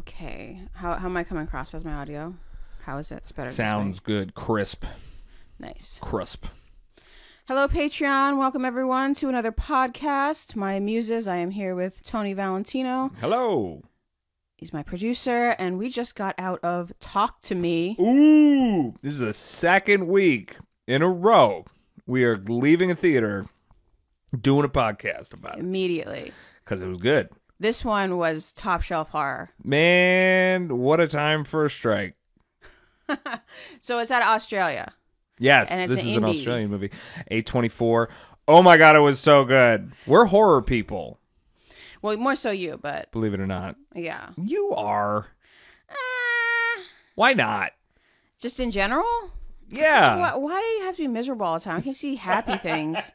Okay. How am I coming across as my audio? How is it? It's better. Sounds good. Crisp. Nice. Crisp. Hello, Patreon. Welcome, everyone, to another podcast. My muses, I am here with Tony Valentino. Hello. He's my producer, and we just got out of Talk to Me. Ooh. This is the second week in a row we are leaving a theater doing a podcast about it. Immediately. Because it was good. This one was top shelf horror. Man, what a time for a strike. So it's out of Australia. Yes, And it's this an is an indie. Australian movie. A24. Oh my God, it was so good. We're horror people, Well, more so you, but believe it or not. yeah. You are. Why not? Just in general? Yeah. So why do you have to be miserable all the time? I can see happy things.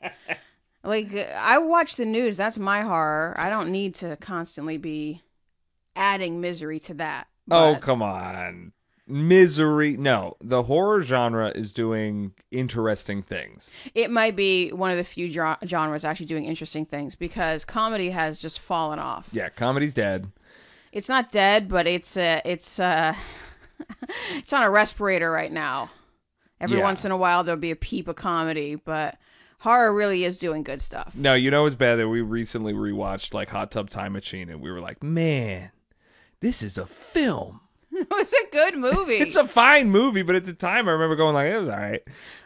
Like, I watch the news. That's my horror. I don't need to constantly be adding misery to that. Oh, But come on. Misery. No, the horror genre is doing interesting things. it might be one of the few genres actually doing interesting things because comedy has just fallen off. Yeah, comedy's dead. It's not dead, but it's it's on a respirator right now. Every Yeah. once in a while there'll be a peep of comedy, but horror really is doing good stuff. No, you know it's bad that we recently rewatched like Hot Tub Time Machine and we were like, man, this is a film. It was a good movie. It's a fine movie, but at the time I remember going like, it was all right.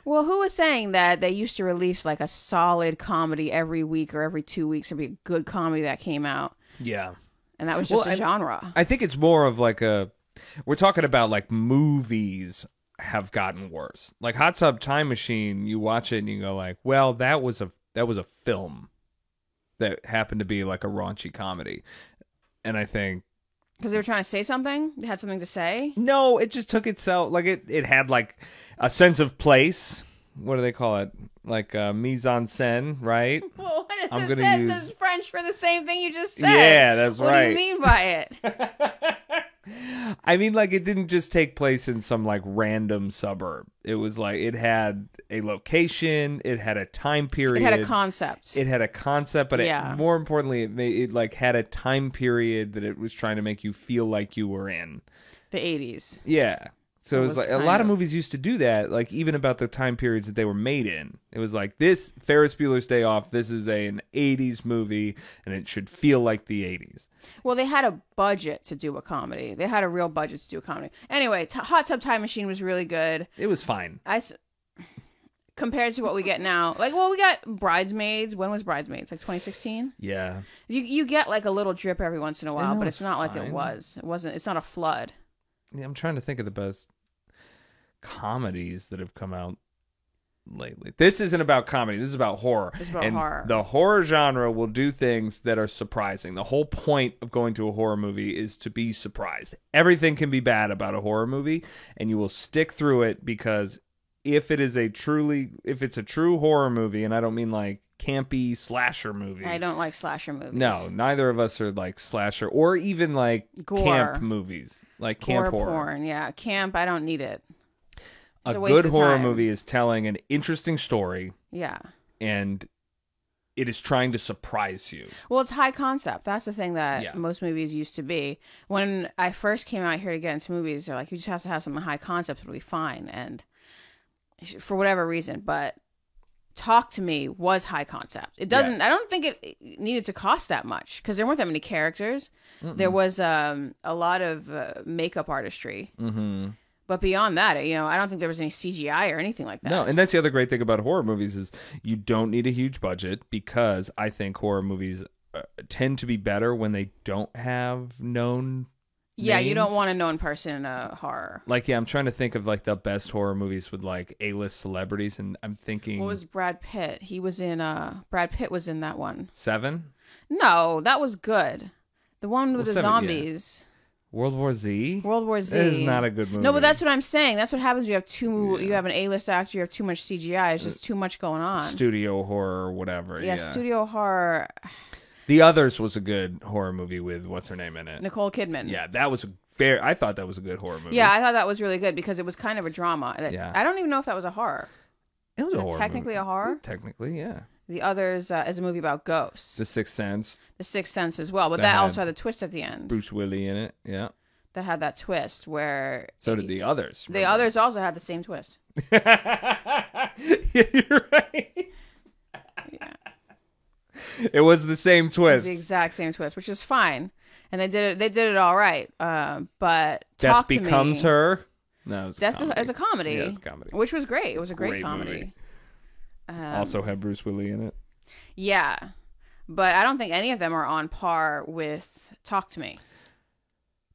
Well, who was saying that they used to release like a solid comedy every week or every 2 weeks? There'd be a good comedy that came out, Yeah. and that was just Well, a genre. I think it's more of like we're talking about like movies have gotten worse. Like Hot Tub Time Machine, you watch it and you go like, well, that was a film that happened to be like a raunchy comedy. And I think Because they were trying to say something? They had something to say? no, it just took itself like it had like a sense of place. What do they call it? Like mise en scène, right? Well, what is I'm this? gonna This is French for the same thing you just said. Yeah, that's what right. What do you mean by it? I mean, like, it didn't just take place in some, like, random suburb. It was, like, it had a location. It had a time period. It had a concept. It had a concept, but Yeah. more importantly, it, like, had a time period that it was trying to make you feel like you were in. The 80s. Yeah. So It it was was like a kind lot of of- movies used to do that, like even about the time periods that they were made in. It was like this Ferris Bueller's Day Off. This is an 80s movie, and it should feel like the 80s. Well, they had a budget to do a comedy. They had a real budget to do a comedy. Anyway, Hot Tub Time Machine was really good. It was fine. Compared to what we get now. Like, well, we got Bridesmaids. When was Bridesmaids? Like 2016? Yeah. You get like a little drip every once in a while, know but it's it's not like it fine. was. It wasn't. It's not a flood. Yeah, I'm trying to think of the best comedies that have come out lately. This isn't about comedy. This is about horror. It's about and horror. The horror genre will do things that are surprising. The whole point of going to a horror movie is to be surprised. Everything can be bad about a horror movie, and you will stick through it because if it's a true horror movie, and I don't mean like campy slasher movie. I don't like slasher movies. No, neither of us are like slasher or even like Gore. camp movies, like camp Gore horror. porn. Yeah, camp. I don't need it. It's A waste good of horror time. movie is telling an interesting story, Yeah. and it is trying to surprise you. Well, it's high concept. That's the thing that Yeah. most movies used to be. When I first came out here to get into movies, they're like, you just have to have something high concept, it'll be fine. And for whatever reason, but Talk to Me was high concept. It doesn't. Yes. I don't think it needed to cost that much because there weren't that many characters. There was a lot of makeup artistry. Mm-hmm. But beyond that, I don't think there was any CGI or anything like that. No, and that's the other great thing about horror movies is you don't need a huge budget because I think horror movies tend to be better when they don't have known Yeah, you don't names. want a known person in a horror. Like, yeah, I'm trying to think of like the best horror movies with like A-list celebrities, and I'm thinking What was Brad Pitt? He was in Brad Pitt was in that one. Seven, No, that was good. The one with Well, the Seven, yeah. zombies. World War Z. World War Z. That is not a good movie. No, but that's what I'm saying. That's what happens. You have Yeah. you have an A-list actor. You have too much CGI. It's just too much going on. studio horror or whatever. Yeah, studio horror. The Others was a good horror movie with what's her name in it. Nicole Kidman. Yeah, that was I thought that was a good horror movie. Yeah, I thought that was really good because it was kind of a drama. Yeah. I don't even know if that was a horror. it was a Is it horror technically movie. a horror? Technically, yeah. The Others is a movie about ghosts. The Sixth Sense. The Sixth Sense as well, but That that had also had a twist at the end. Bruce Willis in it. Yeah. that had that twist where So did the others. the others also had the same twist. Yeah, you're right. Yeah. It was the same It was twist. the exact same twist, which is fine. And they did it all right. But Death Talk to Becomes Me, Her. No, it was a Death comedy. It was a comedy. Yeah, it was a comedy. Which was great. It was a great Great comedy. movie. Also had Bruce Willis in it. Yeah. But I don't think any of them are on par with Talk to Me.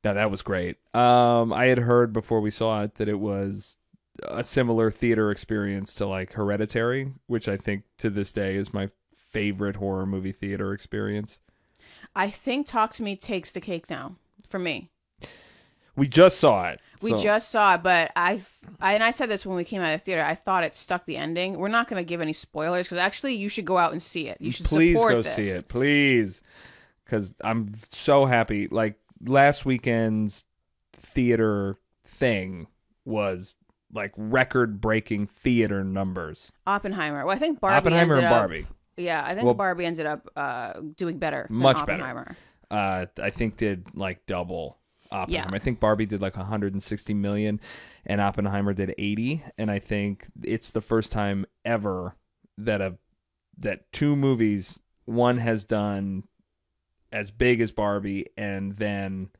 No, that was great. I had heard before we saw it that it was a similar theater experience to like Hereditary, which I think to this day is my favorite horror movie theater experience. I think Talk to Me takes the cake now for me. We just saw it. We so- just saw it, but I said this when we came out of the theater. I thought it stuck the ending. We're not going to give any spoilers because actually you should go out and see it. You should please support go this. see it, please, because I'm so happy. Like last weekend's theater thing was like record-breaking theater numbers. Oppenheimer. Well, I think Barbie. Oppenheimer ended and up- Barbie. Yeah, I think Barbie ended up doing better. Than Much better. Oppenheimer. I think did like double Oppenheimer. Yeah. I think Barbie did like 160 million and Oppenheimer did 80. And I think it's the first time ever that two movies, one has done as big as Barbie and then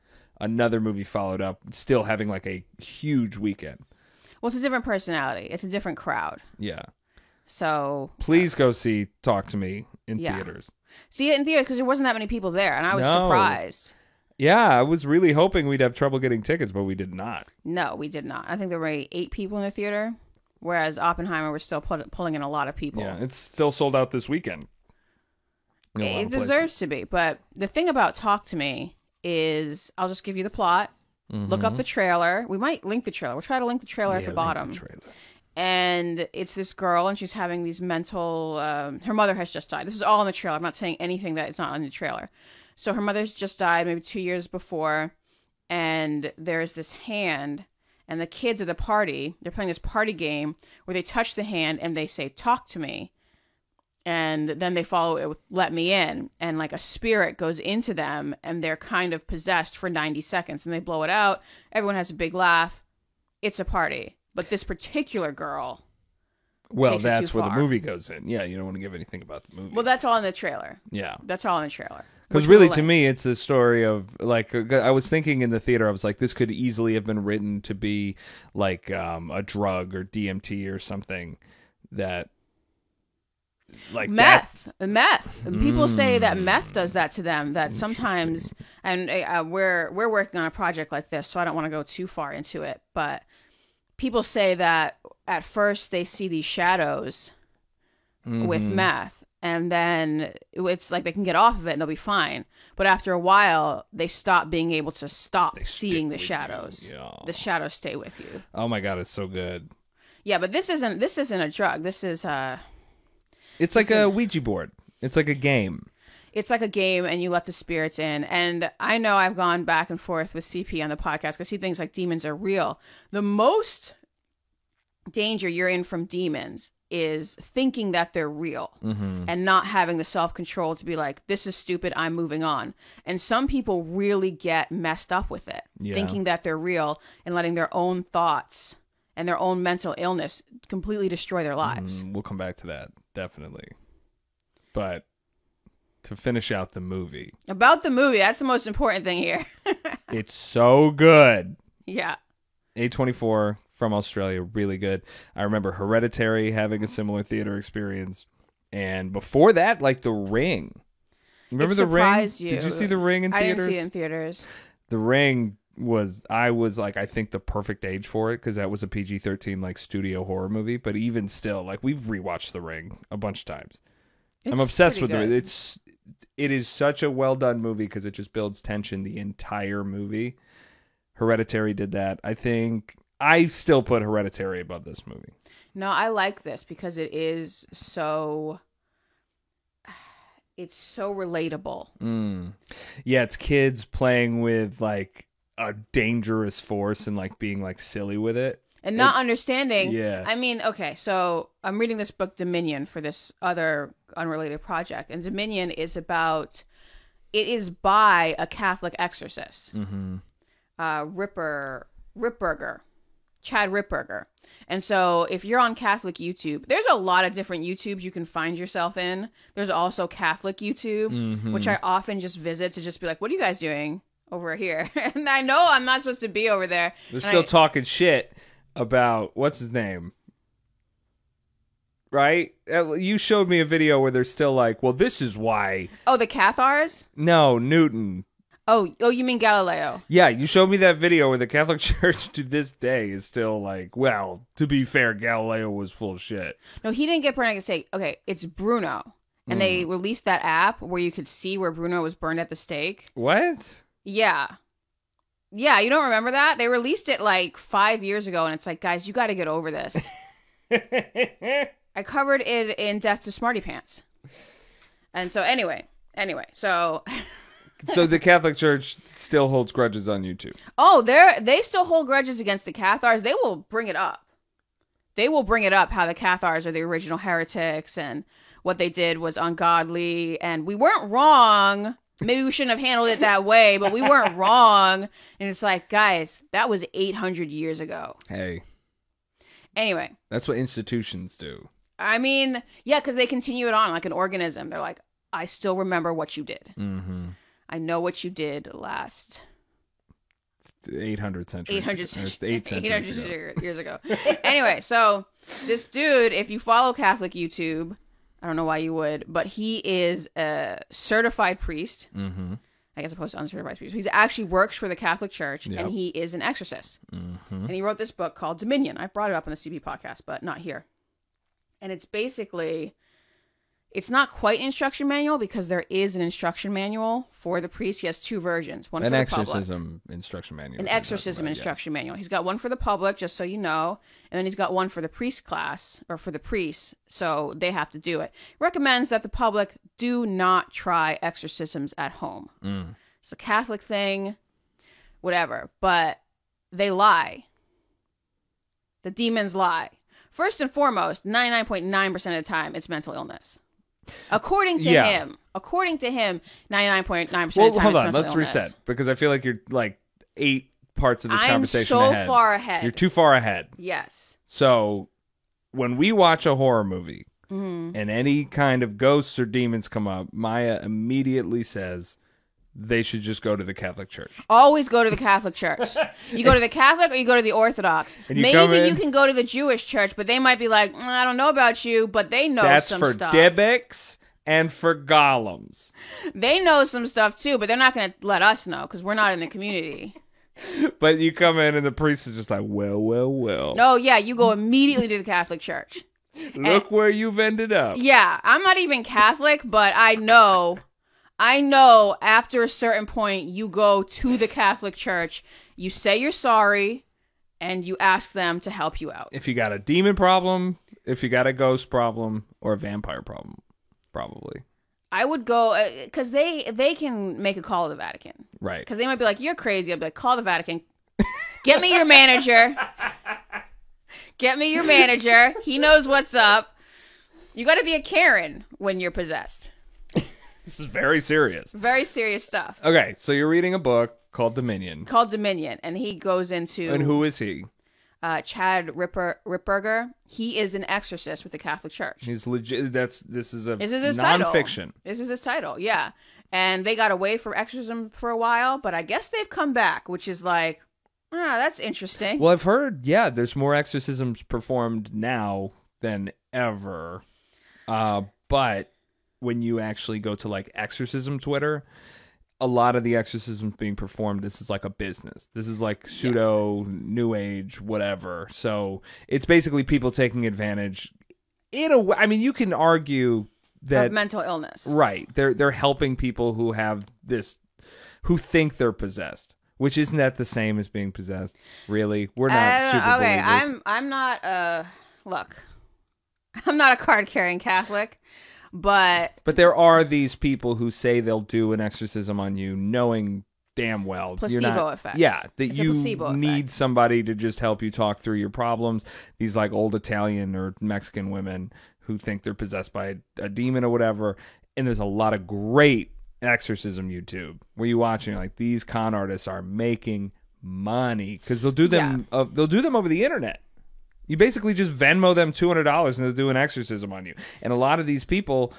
another movie followed up, still having like a huge weekend. Well, it's a different personality. It's a different crowd. Yeah. So Please go see Talk to Me in Yeah. theaters. see it in theater because there wasn't that many people there, and I was No. surprised. Yeah, I was really hoping we'd have trouble getting tickets, but we did not. No, we did not. I think there were 8 people in the theater, whereas Oppenheimer was still pulling in a lot of people. Yeah, it's still sold out this weekend. In a lot It of places. deserves to be. But the thing about Talk to Me is, I'll just give you the plot. Look up the trailer. We might link the trailer. We'll try to link the trailer at the bottom. And it's this girl, and she's having these mental. Her mother has just died. This is all in the trailer. I'm not saying anything that is not in the trailer. So her mother's just died, maybe 2 years before, and there's this hand, and the kids at the party, they're playing this party game where they touch the hand and they say, "Talk to me," and then they follow it with "Let me in," and like a spirit goes into them, and they're kind of possessed for 90 seconds, and they blow it out. Everyone has a big laugh. It's a party. But this particular girl, Well, takes it that's too where the far. movie goes in. Yeah, you don't want to give anything about the movie. well, that's all in the trailer. yeah. That's all in the trailer. Because Which we'll really, to link. me, it's a story of like I was thinking in the theater. I was like, this could easily have been written to be like a drug or DMT or something that, like meth. And people say that meth does that to them. That sometimes, and we're working on a project like this, so I don't want to go too far into it. But people say that at first they see these shadows with meth. And then it's like they can get off of it and they'll be fine. But after a while, they stop being able to stop seeing the with shadows. you. Yeah. The shadows stay with you. Oh my god, it's so good. Yeah, but this isn't a drug. This is It's like a Ouija board. It's like a game. it's like a game, and you let the spirits in. And I know I've gone back and forth with CP on the podcast because he thinks like demons are real. The most danger you're in from demons is thinking that they're real and not having the self-control to be like, this is stupid, I'm moving on. And some people really get messed up with it, thinking that they're real and letting their own thoughts and their own mental illness completely destroy their lives. We'll come back to that, definitely. But to finish out the movie, About the movie, that's the most important thing here. it's so good. Yeah. A24 from Australia, really good. I remember Hereditary having a similar theater experience. And before that, like The Ring. Remember The Ring? surprised you. Did you see The Ring in I theaters? didn't see it in theaters. The Ring I was like, I think the perfect age for it because that was a PG-13 like studio horror movie. But even still, like we've rewatched The Ring a bunch of times. I'm It's obsessed with pretty it. good. It is such a well done movie because it just builds tension the entire movie. Hereditary did that. I think I still put Hereditary above this movie. No, I like this because it is so. It's so relatable. Yeah, it's kids playing with like a dangerous force and like being like silly with it. And not understanding. yeah. I mean, okay, so I'm reading this book, Dominion, for this other unrelated project. And Dominion is about. It is by a Catholic exorcist. Ripperger, Chad Ripperger. And so if you're on Catholic YouTube, there's a lot of different YouTubes you can find yourself in. There's also Catholic YouTube, which I often just visit to just be like, what are you guys doing over here? And I know I'm not supposed to be over there. They're still talking shit about, what's his name? Right? You showed me a video where they're still like, well, this is why. Oh, the Cathars? No, Newton. Oh, you mean Galileo? Yeah, you showed me that video where the Catholic Church to this day is still like, well, to be fair, Galileo was full of shit. No, he didn't get burned at the stake. Okay, it's Bruno. And they released that app where you could see where Bruno was burned at the stake. What? Yeah. Yeah, you don't remember that? They released it like 5 years ago, and it's like, guys, you got to get over this. I covered it in Death to Smarty Pants. And so anyway, so... So the Catholic Church still holds grudges on YouTube. Oh, they still hold grudges against the Cathars. They will bring it up. They will bring it up how the Cathars are the original heretics and what they did was ungodly. And we weren't wrong. Maybe we shouldn't have handled it that way, but we weren't wrong. And it's like, guys, that was 800 years ago. Hey. Anyway. That's what institutions do. I mean, yeah, because they continue it on like an organism. They're like, I still remember what you did. Mm-hmm. I know what you did last 800 centuries. 800 years ago. ago. Anyway, so this dude, if you follow Catholic YouTube, I don't know why you would, but he is a certified priest. Mm-hmm. I guess opposed to uncertified priest. He actually works for the Catholic Church, Yep. and he is an exorcist. Mm-hmm. And he wrote this book called Dominion. I brought it up on the CP podcast, but not here. And it's basically... It's not quite an instruction manual because there is an instruction manual for the priest. He has two versions. One for the public. An exorcism instruction manual. An exorcism instruction manual. He's got one for the public, just so you know, and then he's got one for the priest class, or for the priests, so they have to do it. Recommends that the public do not try exorcisms at home. It's a Catholic thing, whatever, but they lie. The demons lie. First and foremost, 99.9% of the time, it's mental illness. According to him, 99.9% of the time Well, it's hold on. mental Let's illness. reset because I feel like you're like 8 parts of this conversation I'm so ahead. far ahead. You're too far ahead. Yes. So when we watch a horror movie Mm-hmm. and any kind of ghosts or demons come up, Maya immediately says they should just go to the Catholic Church. Always go to the Catholic Church. You go to the Catholic or you go to the Orthodox. And you come Maybe in- you can go to the Jewish church, but they might be like, I don't know about you, but they know That's some for stuff. Dybbuk's and for golems. They know some stuff too, but they're not going to let us know because we're not in the community. But you come in and the priest is just like, well. No, yeah, you go immediately to the Catholic Church. Look where you've ended up. Yeah, I'm not even Catholic, but I know after a certain point, you go to the Catholic Church, you say you're sorry, and you ask them to help you out. If you got a demon problem, if you got a ghost problem, or a vampire problem, probably. I would go, because they can make a call to the Vatican. Right. Because they might be like, you're crazy. I'll be like, call the Vatican. Get me your manager. Get me your manager. He knows what's up. You got to be a Karen when you're possessed. This is very serious. Very serious stuff. Okay, so you're reading a book called Dominion. Called Dominion, and he goes into... And who is he? Chad Ripperger. He is an exorcist with the Catholic Church. He's legit. This is a This is his nonfiction. title. This is his title, yeah. And they got away from exorcism for a while, but I guess they've come back, which is like, that's interesting. Well, I've heard, there's more exorcisms performed now than ever. But when you actually go to like exorcism Twitter, a lot of the exorcisms being performed, this is like a business. This is like pseudo new age, whatever. So it's basically people taking advantage in a way. I mean, you can argue that of mental illness. Right. They're helping people who have this, who think they're possessed, which isn't that the same as being possessed? Really? We're not super okay, believers. I'm not look. I'm not a card-carrying Catholic, but there are these people who say they'll do an exorcism on you knowing damn well placebo you're not, effect. Yeah, that It's a you placebo need effect. somebody to just help you talk through your problems. These like old Italian or Mexican women who think they're possessed by a demon or whatever. And there's a lot of great exorcism YouTube where you watch and you're like, these con artists are making money because they'll do them. They'll do them over the internet. You basically just Venmo them $200 and they'll do an exorcism on you. And a lot of these people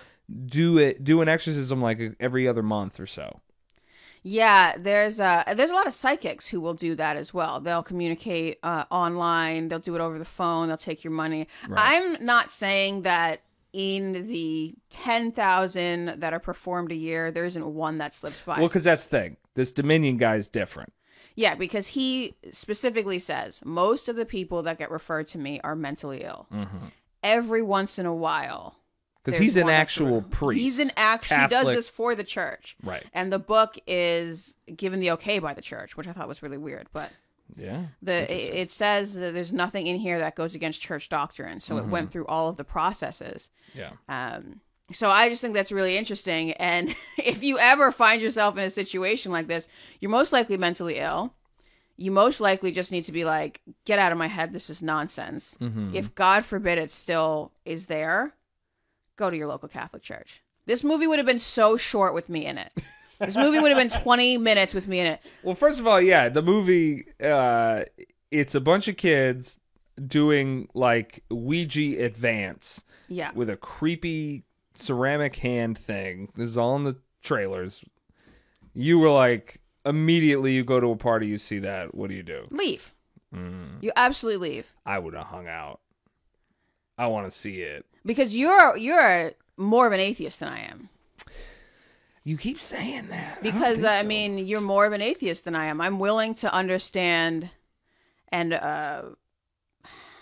do an exorcism like every other month or so. Yeah, there's a lot of psychics who will do that as well. They'll communicate online. They'll do it over the phone. They'll take your money. Right. I'm not saying that in the 10,000 that are performed a year, there isn't one that slips by. Well, because that's the thing. This Dominion guy is different. Yeah, because he specifically says most of the people that get referred to me are mentally ill. Mm-hmm. Every once in a while. Because he's an actual priest. He does this for the church. Right. And the book is given the okay by the church, which I thought was really weird. But yeah, it says that there's nothing in here that goes against church doctrine. So it went through all of the processes. Yeah. So I just think that's really interesting. And if you ever find yourself in a situation like this, you're most likely mentally ill. You most likely just need to be like, get out of my head. This is nonsense. Mm-hmm. If God forbid it still is there, go to your local Catholic church. This movie would have been so short with me in it. This movie would have been 20 minutes with me in it. Well, first of all, yeah, the movie, it's a bunch of kids doing like Ouija Advance. Yeah. With a creepy ceramic hand thing. This is all in the trailers. You were like, immediately you go to a party, you see that. What do you do? Leave. You absolutely leave. I would have hung out. I want to see it. Because you're more of an atheist than I am. You keep saying that. Because, I mean, you're more of an atheist than I am. I'm willing to understand and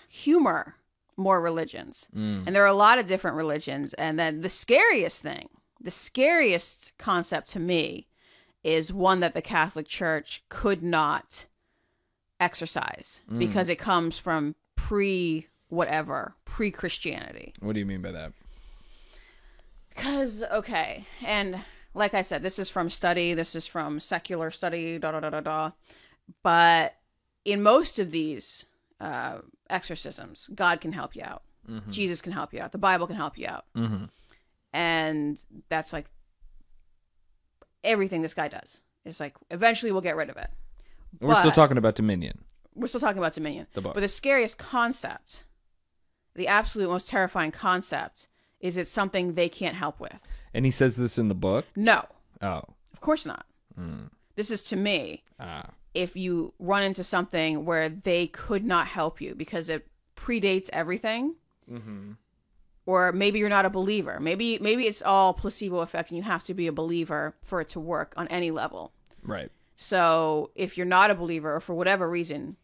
humor more religions. And there are a lot of different religions. And then the scariest concept to me is one that the Catholic Church could not exercise because it comes from pre-Christianity. What do you mean by that? Because, okay, and like I said, this is from secular study, but in most of these exorcisms, God can help you out. Mm-hmm. Jesus can help you out. The Bible can help you out. Mm-hmm. And that's like everything this guy does. It's like, eventually we'll get rid of it. We're still talking about Dominion. We're still talking about Dominion. The book. But the scariest concept, the absolute most terrifying concept, is it's something they can't help with. And he says this in the book? No. Oh. Of course not. This is, to me, if you run into something where they could not help you because it predates everything, or maybe you're not a believer. Maybe it's all placebo effect and you have to be a believer for it to work on any level. Right. So if you're not a believer or for whatever reason,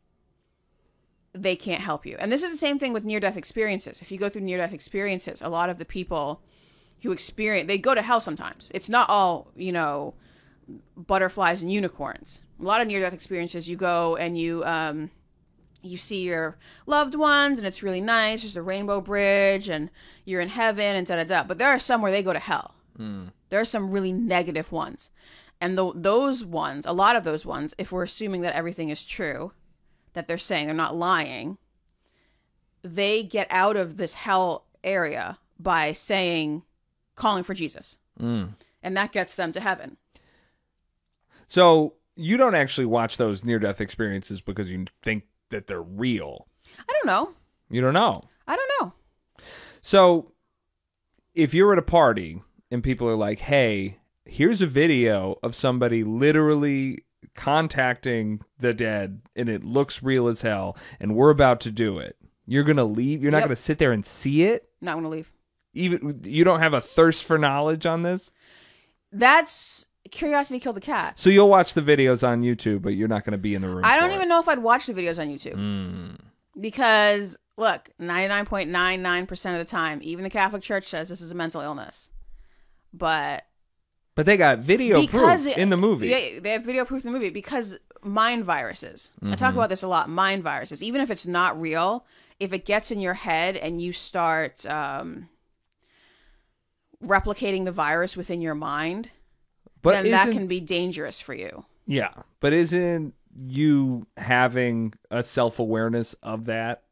they can't help you. And this is the same thing with near-death experiences. If you go through near-death experiences, a lot of the people who experience, they go to hell sometimes. It's not all, butterflies and unicorns. A lot of near-death experiences, you go and you see your loved ones and it's really nice. There's a rainbow bridge and you're in heaven and da-da-da. But there are some where they go to hell. There are some really negative ones. And those ones, a lot of those ones, if we're assuming that everything is true, that they're saying, they're not lying, they get out of this hell area by calling for Jesus. And that gets them to heaven. So you don't actually watch those near-death experiences because you think that they're real. I don't know. You don't know? I don't know. So if you're at a party and people are like, hey, here's a video of somebody literally contacting the dead and it looks real as hell and we're about to do it, you're going to leave? You're not going to sit there and see it? Not going to leave. Even you don't have a thirst for knowledge on this? That's curiosity killed the cat. So you'll watch the videos on YouTube, but you're not going to be in the room. I don't even know if I'd watch the videos on YouTube. Because, look, 99.99% of the time, even the Catholic Church says this is a mental illness. But they got video proof in the movie. Yeah, they have video proof in the movie because mind viruses. I talk about this a lot. Mind viruses, even if it's not real, if it gets in your head and you start replicating the virus within your mind, then that can be dangerous for you. Yeah, but isn't you having a self-awareness of that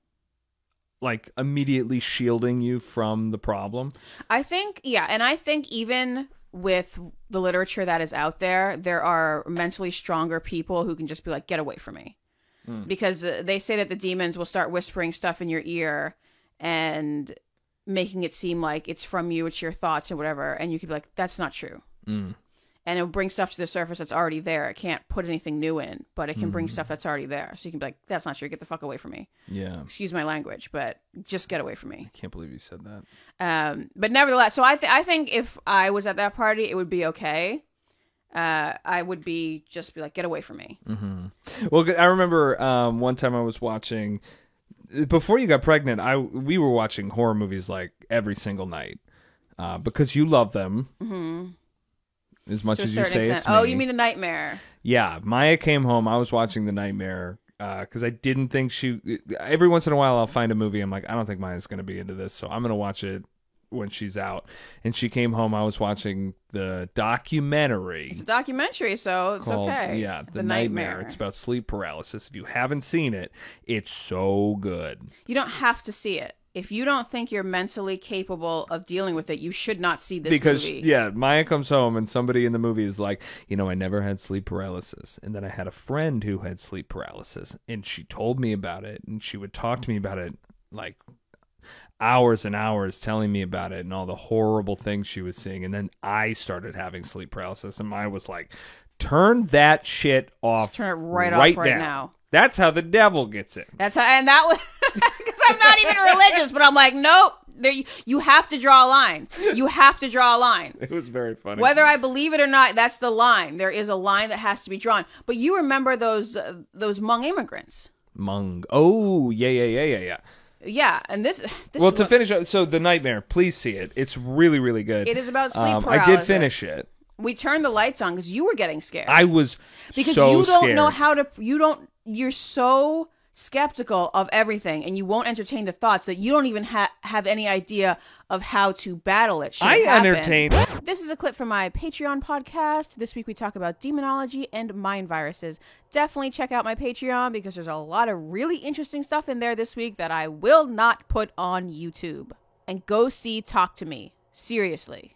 like immediately shielding you from the problem? I think, yeah, and I think even with the literature that is out there, there are mentally stronger people who can just be like, get away from me. Because they say that the demons will start whispering stuff in your ear and making it seem like it's from you, it's your thoughts or whatever. And you could be like, that's not true. And it'll bring stuff to the surface that's already there. It can't put anything new in, but it can bring stuff that's already there. So you can be like, that's not true. Get the fuck away from me. Yeah. Excuse my language, but just get away from me. I can't believe you said that. But nevertheless, so I think if I was at that party, it would be okay. I would be like, get away from me. Well, I remember one time I was watching, before you got pregnant, we were watching horror movies like every single night because you love them. As much as you say it's me. Oh, you mean The Nightmare? Yeah, Maya came home. I was watching The Nightmare because I didn't think every once in a while I'll find a movie. I'm like, I don't think Maya's going to be into this, so I'm going to watch it when she's out. And she came home. I was watching the documentary. It's a documentary, so it's called, okay. Yeah, The Nightmare. It's about sleep paralysis. If you haven't seen it, it's so good. You don't have to see it. If you don't think you're mentally capable of dealing with it, you should not see this movie. Yeah, Maya comes home and somebody in the movie is like, I never had sleep paralysis. And then I had a friend who had sleep paralysis. And she told me about it. And she would talk to me about it like hours and hours, telling me about it and all the horrible things she was seeing. And then I started having sleep paralysis. And Maya was like, turn that shit off. Just turn it right off right now. That's how the devil gets it. That's how, and that was because I'm not even religious, but I'm like, nope. You have to draw a line. You have to draw a line. It was very funny. Whether I believe it or not, that's the line. There is a line that has to be drawn. But you remember those Hmong immigrants? Hmong. Oh, yeah. Yeah, and this well, to finish up, so The Nightmare, please see it. It's really, really good. It is about sleep paralysis. I did finish it. We turned the lights on because you were getting scared. I was because so you don't scared. know how to. You're so skeptical of everything, and you won't entertain the thoughts that you don't even have any idea of how to battle it. I entertain. This is a clip from my Patreon podcast. This week we talk about demonology and mind viruses. Definitely check out my Patreon because there's a lot of really interesting stuff in there this week that I will not put on YouTube. And go see Talk to Me. Seriously.